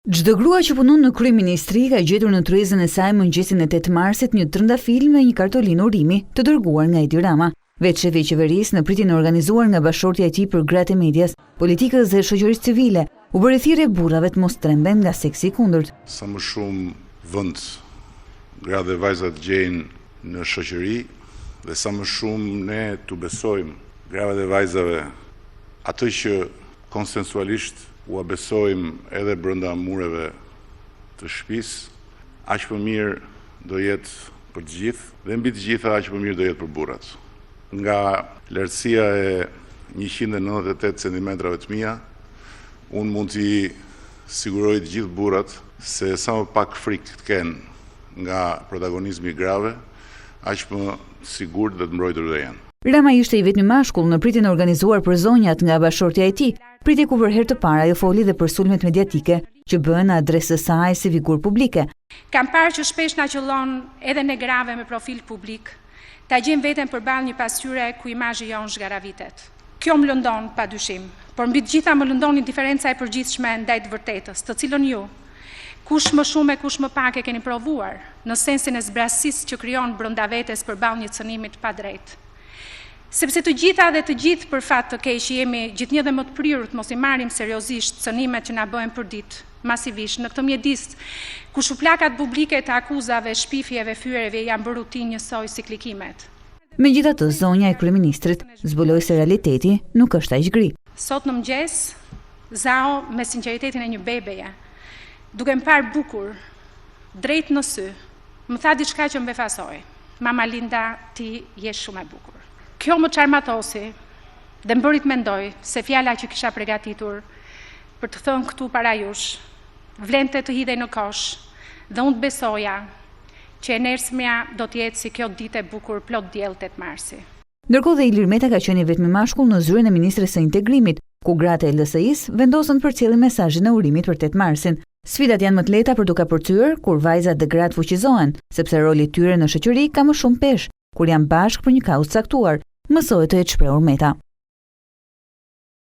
Çdo grua që punon në kryeministri ka gjetur në tryezën e saj mëngjesin e 8 marsit një trëndafil me një kartolinë urimi të dërguar nga Edi Rama. Vetë shefi i qeverisë në pritjen e organizuar nga bashortja e tij për gratë e medias, politikës dhe shoqërisë civile, u bëri thirrje burrave të mos tremben nga seksi i kundërt. Sa më shumë vend gra dhe vajza të gjejnë në shoqëri dhe sa më shumë ne t'u besojmë grave dhe vajzave atë që konsensualisht u besojmë edhe brenda mureve të shtëpisë, aq më mirë do jetë për të gjithë dhe mbi të gjitha aq më mirë do jetë për burrat. Nga lartësia e 198 centimetrave të mia, unë mund t'i siguroj të gjithë burrat se sa më pak frikë të kenë nga protagonizmi i grave, aq më sigurt dhe të mbrojtur do jenë. Rama ishte i vetmi mashkull në pritjen e organizuar për zonjat nga bashortja e tij, pritje ku për herë të parë ajo foli dhe për sulmet mediatike që bëhen në adresë së saj si figurë publike. Kam parë që shpesh na qëllon edhe ne grave me profil publik, ta gjejmë veten përballë një pasqyre ku imazhi jon zgaravitet. Kjo më lëndon padyshim, por mbi të gjitha më lëndon indiferenca e përgjithshme ndaj të vërtetës, të cilën ju, kush më shumë e kush më pak e keni provuar, në sensin e zbrasisë që krijon brenda vetes përballë një cënimi të padrejtë. Sepse të gjitha dhe të gjithë për fat të keq jemi gjithnjë dhe më të prirur të mos i marrim seriozisht cënimet që na bëhen përdit, masivisht në këtë mjedis ku shuplakat publike të akuzave, shpifjeve, fyreve janë bërë rutinë njësoj si klikimet. Megjithatë, zonja e kryeministrit zbuloi se realiteti nuk është aq gri. Sot në mëngjes, Zao me sinqeritetin e një bebeje, duke më parë bukur, drejt në sy, më tha diçka që më befasoi. Mama Linda, ti je shumë e bukur. Kjo më çarmatosi dhe më bëri të mendoj se fjala që kisha përgatitur për të thënë këtu para jush, vlente të hidhej në kosh dhe unë të besoja që e nesërmja do të jetë si kjo ditë e bukur plot diell 8 marsi. Ndërkohë dhe Ilir Meta ka qenë i vetmi mashkull në zyrën e ministres së integrimit, ku gratë e LSI-s vendosën të përcjellin mesazhin e urimit për 8 marsin. Sfidat janë më të lehta për t'u kapërcyer kur vajzat dhe gratë fuqizohen, sepse roli i tyre në shoqëri ka më shumë peshë, kur janë bashkë për një kauzë caktuar, mësoi të jetë shprehur Meta.